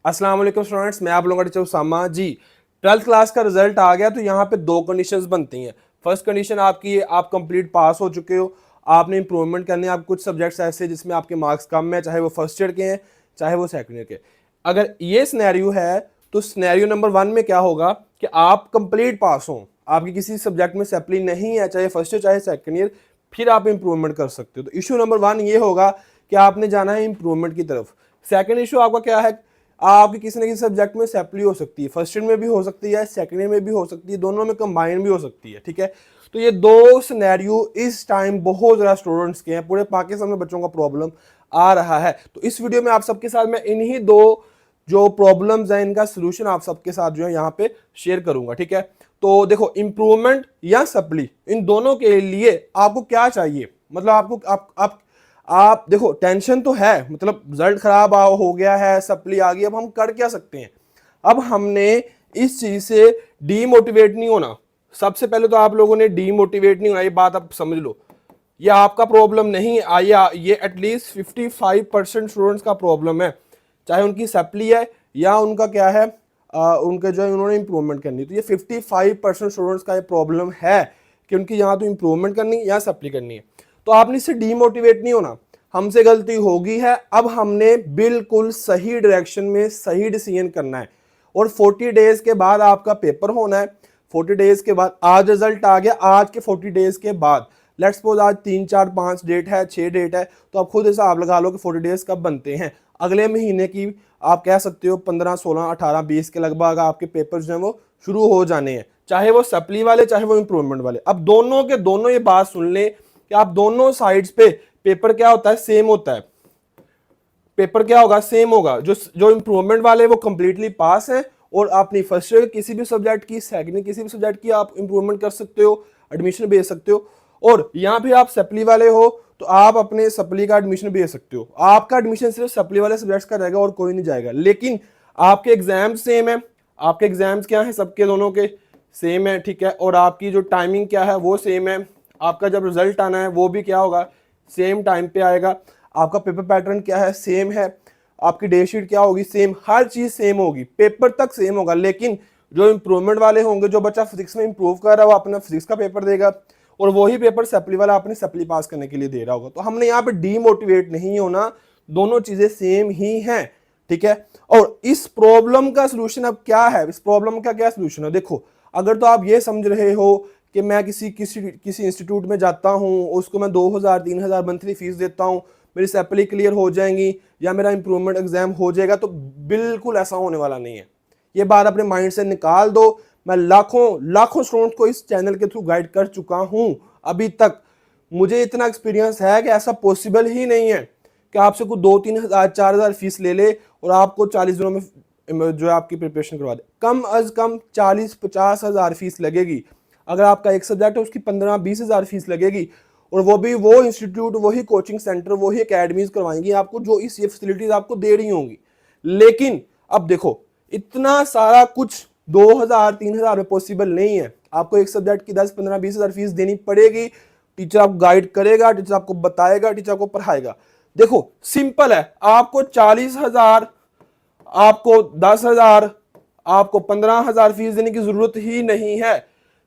अस्सलाम वालेकुम स्टूडेंट्स, मैं आप लोगों का टीचर उसामा जी। 12th क्लास का रिजल्ट आ गया तो यहाँ पे दो कंडीशंस बनती हैं। फर्स्ट कंडीशन आपकी है, आप कंप्लीट पास हो चुके हो, आपने इंप्रूवमेंट करनी है। आप कुछ सब्जेक्ट्स ऐसे जिसमें आपके मार्क्स कम है, चाहे वो फर्स्ट ईयर के हैं चाहे वो सेकंड ईयर के। अगर ये सिनेरियो है तो सिनेरियो नंबर 1 में क्या होगा कि आप कंप्लीट पास हो, आपकी किसी सब्जेक्ट में सप्ली नहीं है, चाहे फर्स्ट ईयर चाहे सेकंड ईयर, फिर आप इंप्रूवमेंट कर सकते हो। तो इशू नंबर 1 ये होगा कि आपने जाना है इंप्रूवमेंट की तरफ। सेकंड इशू आपका क्या है, आपकी किसी न किसी सब्जेक्ट में सैप्ली हो सकती है, फर्स्ट ईयर में भी हो सकती है, सेकंड ईयर में भी हो सकती है, दोनों में कंबाइन भी हो सकती है। ठीक है, तो ये दो सिनेरियो इस टाइम बहुत ज़्यादा स्टूडेंट्स के हैं, पूरे पाकिस्तान में बच्चों का प्रॉब्लम आ रहा है। तो इस वीडियो में आप सबके साथ मैं इन्हीं दो जो प्रॉब्लम्स हैं इनका सोल्यूशन आप सबके साथ जो है यहाँ पे शेयर करूंगा। ठीक है, तो देखो इंप्रूवमेंट या सप्ली, इन दोनों के लिए आपको क्या चाहिए, मतलब आपको आप देखो टेंशन तो है, मतलब रिजल्ट खराब हो गया है, सप्ली आ गई, अब हम कर क्या सकते हैं। अब हमने इस चीज से डीमोटिवेट नहीं होना। सबसे पहले तो आप लोगों ने डीमोटिवेट नहीं होना, ये बात आप समझ लो। ये आपका प्रॉब्लम नहीं है, ये एटलीस्ट 55% स्टूडेंट्स का प्रॉब्लम है, चाहे उनकी सप्ली है या उनका क्या है, उनके जो है उन्होंने इंप्रूवमेंट करनी। तो ये 55% स्टूडेंट्स का ये प्रॉब्लम है कि उनकी यहाँ तो इंप्रूवमेंट करनी है या सप्ली करनी है। तो आपने इससे डीमोटिवेट नहीं होना, हमसे गलती होगी है, अब हमने बिल्कुल सही डायरेक्शन में सही डिसीजन करना है। और 40 डेज के बाद आपका पेपर होना है। 40 डेज के बाद, आज रिजल्ट आ गया, आज के 40 डेज के बाद, लेट्स सपोज आज 3 4 5 डेट है, 6 डेट है, तो आप खुद हिसाब लगा लो कि 40 डेज कब बनते हैं। अगले महीने की आप कह सकते हो 15 16 18 20 के लगभग आपके पेपर जो है वो शुरू हो जाने हैं, चाहे वो सप्ली वाले चाहे वो इंप्रूवमेंट वाले। अब दोनों के दोनों ये बात सुन ले कि आप दोनों साइड्स पे पेपर क्या होता है, सेम होता है। पेपर क्या होगा, सेम होगा। जो जो इंप्रूवमेंट वाले वो कंप्लीटली पास है, और अपनी फर्स्ट ईयर किसी भी सब्जेक्ट की, सेकंड किसी भी सब्जेक्ट की आप इंप्रूवमेंट कर सकते हो, एडमिशन भेज सकते हो। और यहाँ पे आप सप्ली वाले हो तो आप अपने सप्ली का एडमिशन भेज सकते हो। आपका एडमिशन सिर्फ सप्ली वाले सब्जेक्ट्स का रहेगा और कोई नहीं जाएगा, लेकिन आपके एग्जाम सेम है। आपके एग्जाम्स क्या है, सबके दोनों के सेम है। ठीक है, और आपकी जो टाइमिंग क्या है वो सेम है। आपका जब रिजल्ट आना है वो भी क्या होगा, सेम टाइम पे आएगा। आपका पेपर पैटर्न क्या है, सेम है। आपकी डे शीट क्या होगी, सेम, हर चीज सेम होगी, पेपर तक सेम होगा। लेकिन जो इंप्रूवमेंट वाले होंगे, जो बच्चा फिजिक्स में इंप्रूव कर रहा है वो अपना फिजिक्स का पेपर देगा, और वही पेपर सप्ली वाला अपनी सप्ली पास करने के लिए दे रहा होगा। तो हमने यहाँ पे डीमोटिवेट नहीं होना, दोनों चीजें सेम ही हैं। ठीक है, और इस प्रॉब्लम का सोल्यूशन अब क्या है, इस प्रॉब्लम का क्या सोल्यूशन है। देखो, अगर तो आप ये समझ रहे हो कि मैं किसी किसी किसी इंस्टीट्यूट में जाता हूँ, उसको मैं 2000 3000 मंथली फीस देता हूँ, मेरी सैप्ली क्लियर हो जाएंगी या मेरा इंप्रूवमेंट एग्जाम हो जाएगा, तो बिल्कुल ऐसा होने वाला नहीं है। ये बात अपने माइंड से निकाल दो। मैं लाखों लाखों स्टूडेंट्स को इस चैनल के थ्रू गाइड कर चुका हूं अभी तक, मुझे इतना एक्सपीरियंस है कि ऐसा पॉसिबल ही नहीं है कि आपसे कुछ 2-3 हज़ार 4 हज़ार फीस ले ले और आपको 40 दिनों में जो है आपकी प्रिपरेशन करवा दे। कम अज कम 40-50 हज़ार फीस लगेगी। अगर आपका एक सब्जेक्ट है उसकी 15-20 हज़ार फीस लगेगी, और वो भी वो इंस्टीट्यूट, वही कोचिंग सेंटर, वही अकेडमीज करवाएंगी आपको जो इस ये फैसिलिटीज आपको दे रही होंगी। लेकिन अब देखो, इतना सारा कुछ 2000-3000 में पॉसिबल नहीं है। आपको एक सब्जेक्ट की 10-15-20 हज़ार फीस देनी पड़ेगी। टीचर आपको गाइड करेगा, टीचर आपको बताएगा, टीचर आपको पढ़ाएगा। देखो सिंपल है, आपको 40 हज़ार, आपको 10 हज़ार, आपको 15 हज़ार फीस देने की जरूरत ही नहीं है।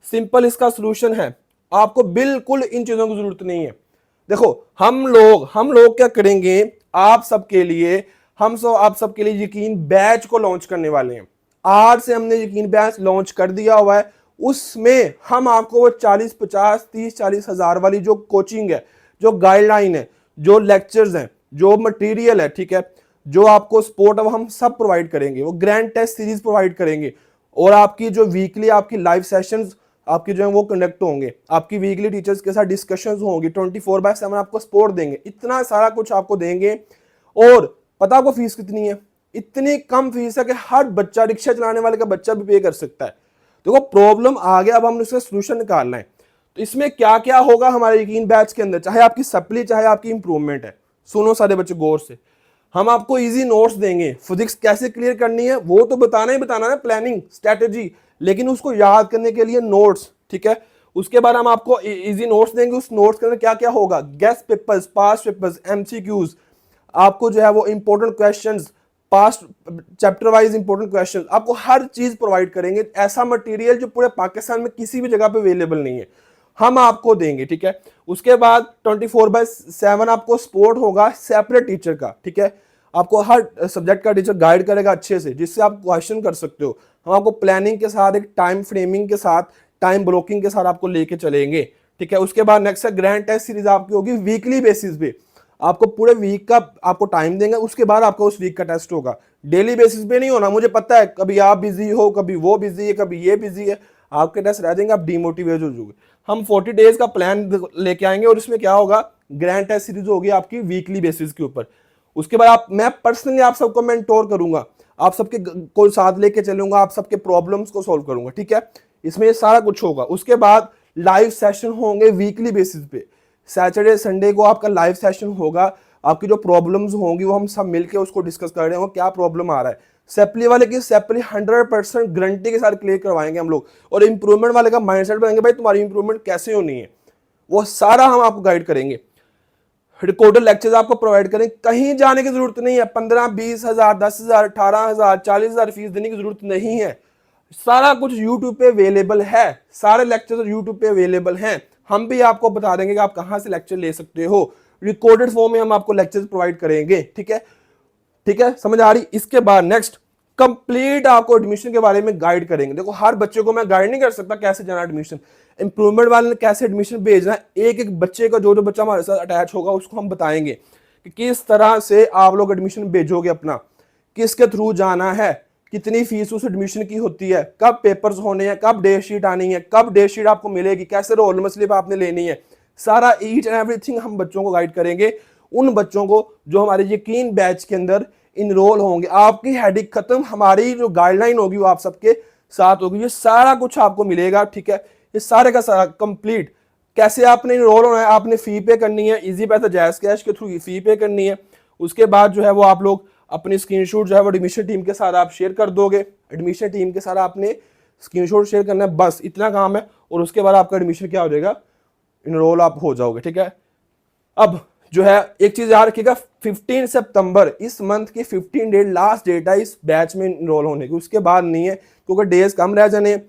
सिंपल इसका सोल्यूशन है, आपको बिल्कुल इन चीजों की जरूरत नहीं है। देखो हम लोग क्या करेंगे आप सबके लिए, आप सबके लिए यकीन बैच को लॉन्च करने वाले हैं। आज से हमने यकीन बैच लॉन्च कर दिया हुआ है। उसमें हम आपको वो 40-50-30-40 हज़ार वाली जो कोचिंग है, जो गाइडलाइन है, जो लेक्चर्स हैं, जो मटेरियल है, ठीक है, जो आपको सपोर्ट है, वो हम सब प्रोवाइड करेंगे। वो ग्रैंड टेस्ट सीरीज प्रोवाइड करेंगे, और आपकी जो वीकली आपकी लाइव सेशंस आपकी जो है वो कंडक्ट होंगे। आपकी वीकली टीचर्स के साथ डिस्कशंस होंगी, 24/7 आपको सपोर्ट देंगे। इतना सारा कुछ आपको देंगे। और पता आपको फीस कितनी है, इतनी कम फीस है कि हर बच्चा, रिक्शा चलाने वाले का बच्चा भी पे कर सकता है। देखो प्रॉब्लम आ गया, अब हमने उसका सोल्यूशन निकालना है। तो इसमें क्या क्या होगा हमारे यकीन बैच के अंदर, चाहे आपकी सप्ली चाहे आपकी इंप्रूवमेंट है, सुनो सारे बच्चे गौर से। हम आपको इजी नोट्स देंगे, फिजिक्स कैसे क्लियर करनी है वो तो बताना ही बताना है, प्लानिंग स्ट्रेटेजी, लेकिन उसको याद करने के लिए नोट्स। ठीक है, उसके बाद हम आपको इजी नोट्स देंगे। उस नोट्स के अंदर क्या क्या होगा, guest papers, past papers, MCQs, आपको जो है वो important questions, past chapter wise important question, आपको हर चीज प्रोवाइड करेंगे। ऐसा मटेरियल जो पूरे पाकिस्तान में किसी भी जगह पे अवेलेबल नहीं है, हम आपको देंगे, ठीक है। उसके बाद 24/7 आपको सपोर्ट होगा सेपरेट टीचर का, ठीक है। आपको हर सब्जेक्ट का टीचर गाइड करेगा अच्छे से, जिससे आप क्वेश्चन कर सकते हो। हम आपको प्लानिंग के साथ, एक टाइम फ्रेमिंग के साथ, टाइम ब्लॉकिंग के साथ आपको लेके चलेंगे, ठीक है। उसके बाद नेक्स्ट है ग्रैंड टेस्ट सीरीज आपकी होगी वीकली बेसिस पे, आपको पूरे वीक का आपको टाइम देंगे, उसके बाद आपका उस वीक का टेस्ट होगा। डेली बेसिस पे नहीं होना, मुझे पता है कभी आप बिजी हो, कभी वो बिजी है, कभी ये बिजी है, आपके टेस्ट रह जाएंगे, आप डिमोटिवेट हो जाओगे। हम 40 डेज का प्लान लेके आएंगे और इसमें क्या होगा, ग्रैंड टेस्ट सीरीज होगी आपकी वीकली बेसिस के ऊपर। उसके बाद मैं पर्सनली आप सबको मेंटोर करूंगा, आप सबके को साथ लेके चलूंगा, आप सबके प्रॉब्लम्स को सॉल्व करूंगा, ठीक है। इसमें ये सारा कुछ होगा। उसके बाद लाइव सेशन होंगे वीकली बेसिस पे, सैटरडे संडे को आपका लाइव सेशन होगा। आपकी जो प्रॉब्लम्स होंगी वो हम सब मिलके उसको डिस्कस कर रहे हैं, क्या प्रॉब्लम आ रहा है। सेपली वाले की सेपली 100% गारंटी के साथ क्लियर करवाएंगे हम लोग, और इंप्रूवमेंट वाले का माइंडसेट बनाएंगे, भाई तुम्हारी इंप्रूवमेंट कैसे होनी है, वो सारा हम आपको गाइड करेंगे। रिकॉर्डेड लेक्चर्स आपको प्रोवाइड करें, कहीं जाने की जरूरत नहीं है। 15-20 हज़ार, 10 हज़ार, 18 हज़ार, 40 हज़ार फीस देने की जरूरत नहीं है। सारा कुछ यूट्यूब पे अवेलेबल है, सारे लेक्चर यूट्यूब पे अवेलेबल हैं। हम भी आपको बता देंगे कि आप कहां से लेक्चर ले सकते हो। रिकॉर्डेड फॉर्म में हम आपको लेक्चर प्रोवाइड करेंगे, ठीक है, ठीक है, समझ आ रही। इसके बाद नेक्स्ट कंप्लीट आपको एडमिशन के बारे में गाइड करेंगे। देखो हर बच्चे को मैं गाइड नहीं कर सकता कैसे जाना एडमिशन, इंप्रूवमेंट वाले ने कैसे एडमिशन भेजना है, एक एक बच्चे का जो बच्चा हमारे साथ अटैच होगा उसको हम बताएंगे कि किस तरह से आप लोग एडमिशन भेजोगे अपना, किसके थ्रू जाना है, कितनी फीस उस एडमिशन की होती है, कब पेपर्स होने हैं, कब डेट शीट आनी है, कब डेट शीट आपको मिलेगी, कैसे रोल नंबर स्लिप आपने लेनी है, सारा ईच एंड एवरीथिंग हम बच्चों को गाइड करेंगे। उन बच्चों को जो हमारे यकीन बैच के अंदर इनरोल होंगे, आपकी हेडिक खत्म, हमारी जो गाइडलाइन होगी वो आप सबके साथ होगी। ये सारा कुछ आपको मिलेगा, ठीक है। ये सारे का सारा कंप्लीट, कैसे आपने इनरोल होना है, आपने फी पे करनी है, इजी पैसा जैज़ कैश के थ्रू फी पे करनी है। उसके बाद जो है वो आप लोग अपनी स्क्रीनशॉट जो है वो एडमिशन टीम के साथ आप शेयर कर दोगे, एडमिशन टीम के साथ आपने स्क्रीनशॉट शेयर करना है, बस इतना काम है। और उसके बाद आपका एडमिशन क्या हो जाएगा, इनरोल आप हो जाओगे, ठीक है। अब जो है एक चीज याद रखिएगा, 15 सितंबर इस मंथ की 15 डेट लास्ट डेट है इस बैच में इनरोल होने की, उसके बाद नहीं है क्योंकि डेज कम रह जाने।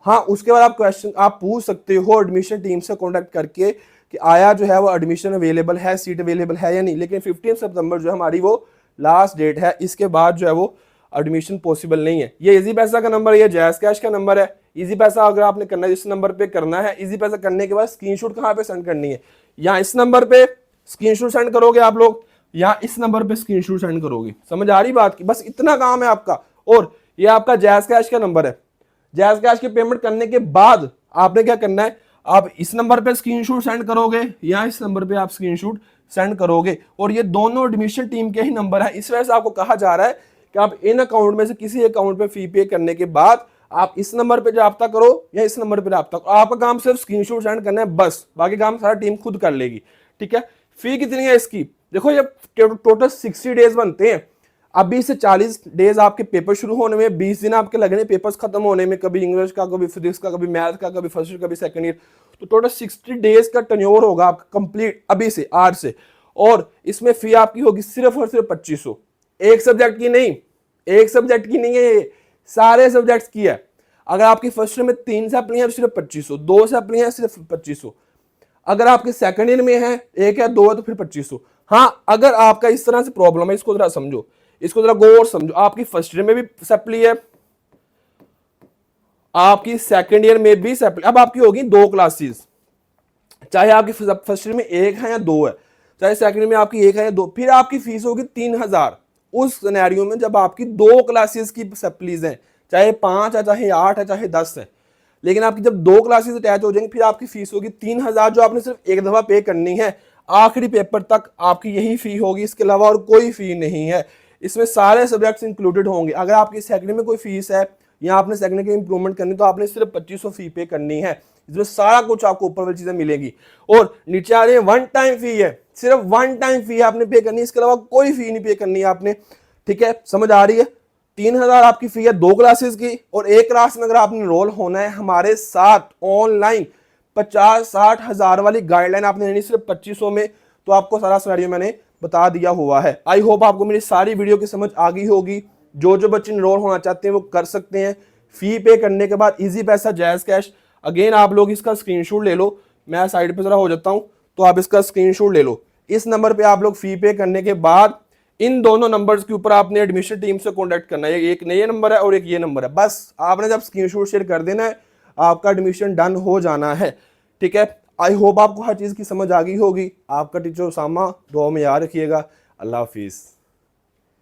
हाँ, उसके बाद आप क्वेश्चन आप पूछ सकते हो एडमिशन टीम से कॉन्टेक्ट करके कि आया जो है वो एडमिशन अवेलेबल है, सीट अवेलेबल है या नहीं। लेकिन 15 सितंबर जो हमारी वो लास्ट डेट है, इसके बाद जो है वो एडमिशन पॉसिबल नहीं है। ये इजी पैसा का नंबर है, ये जैज़ कैश का नंबर है। इजी पैसा अगर आपने करना है इस नंबर पे करना है। इजी पैसा करने के बाद स्क्रीनशॉट कहाँ पे सेंड करनी है, या इस नंबर पे स्क्रीनशॉट सेंड करोगे आप लोग, या इस नंबर पे स्क्रीनशॉट सेंड करोगे। समझ आ रही बात की, बस इतना काम है आपका। और ये आपका जैज़ कैश का नंबर है। जैज़ कैश की पेमेंट करने के बाद आपने क्या करना है, आप इस नंबर पे स्क्रीनशॉट सेंड करोगे या इस नंबर पे आप स्क्रीनशॉट सेंड करोगे। और ये दोनों एडमिशन टीम के ही नंबर है। इस वजह से आपको कहा जा रहा है कि आप इन अकाउंट में से किसी अकाउंट पे फी पे करने के बाद आप इस नंबर पे राब्ता करो या इस नंबर पे राब्ता करो। आपका काम सिर्फ स्क्रीनशॉट सेंड करना है, बस बाकी काम सारा टीम खुद कर लेगी, ठीक है। फी कितनी है इसकी, देखो ये टोटल 60 डेज बनते हैं। अभी से 40 डेज आपके पेपर शुरू होने में, 20 दिन आपके लगने पेपर्स खत्म होने में, कभी इंग्लिश का, कभी फिजिक्स का, कभी मैथ का, कभी फर्स्ट ईयर, कभी सेकंड ईयर। तो टोटल 60 डेज का टर्नओवर होगा आपका कंप्लीट अभी से, आज से। और इसमें फी आपकी होगी सिर्फ और सिर्फ 2500। एक सब्जेक्ट की नहीं, एक सब्जेक्ट की नहीं है, सारे सब्जेक्ट्स की है। अगर आपकी फर्स्ट ईयर में 3 सप्ली है तो सिर्फ 2500, 2 सप्ली है सिर्फ 2500। अगर आपके सेकंड ईयर में है 1 या 2 है तो फिर 2500। हाँ, अगर आपका इस तरह से प्रॉब्लम है, इसको जरा समझो, इसको जरा गौर समझो। आपकी फर्स्ट ईयर में भी सप्ली है, आपकी सेकंड ईयर में भी सप्ली। अब आपकी होगी 2 क्लासेस, चाहे आपकी फर्स्ट ईयर में 1 है या 2 है, चाहे सेकंड ईयर में आपकी 1 है या 2, फिर आपकी फीस होगी 3000। उस सिनेरियो में जब आपकी 2 क्लासेस की सप्लीज हैं, चाहे 5 है, चाहे 8 है, चाहे 10 है, लेकिन आपकी जब 2 क्लासेस अटैच हो जाएंगी फिर आपकी फीस होगी 3000, जो आपने सिर्फ एक दफा पे करनी है। आखिरी पेपर तक आपकी यही फी होगी, इसके अलावा और कोई फी नहीं है। इसमें सारे सब्जेक्ट्स इंक्लूडेड होंगे। अगर आपकी सेकंड में कोई फीस है या आपने सेकंड की इंप्रूवमेंट करनी तो आपने सिर्फ 2500 फी पे करनी है। इसमें सारा कुछ आपको ऊपर वाली चीजें मिलेंगी। और नीचे आ रही है वन टाइम फी है, सिर्फ वन टाइम फी आपने पे करनी है, इसके अलावा कोई फी नहीं पे करनी है आपने, ठीक है। समझ आ रही है। 3000 आपकी फी है 2 क्लासेस की। और एक क्लास में अगर आपने एनरोल होना है हमारे साथ ऑनलाइन 50-60 हजार वाली गाइडलाइन आपने लेनी सिर्फ 2500 में, तो आपको सारा सिनेरियो मैंने बता दिया हुआ है। आई होप आपको मेरी सारी वीडियो की समझ आ गई होगी। जो जो बच्चे इनरोल होना चाहते हैं वो कर सकते हैं। फी पे करने के बाद इजी पैसा जायज़ कैश, अगेन आप लोग इसका स्क्रीनशॉट ले लो। मैं साइड पे जरा हो जाता हूँ, तो आप इसका स्क्रीनशॉट ले लो। इस नंबर पे आप लोग फी पे करने के बाद इन दोनों नंबर्स के ऊपर आपने एडमिशन टीम से कॉन्टेक्ट करना है। एक नया नंबर है और एक ये नंबर है। बस आपने जब स्क्रीनशॉट शेयर कर देना है, आपका एडमिशन डन हो जाना है। ठीक है, आई होप आपको हर चीज़ की समझ आ गई होगी। आपका टीचर उसामा, दुआ में याद रखिएगा। अल्लाह हाफिज़।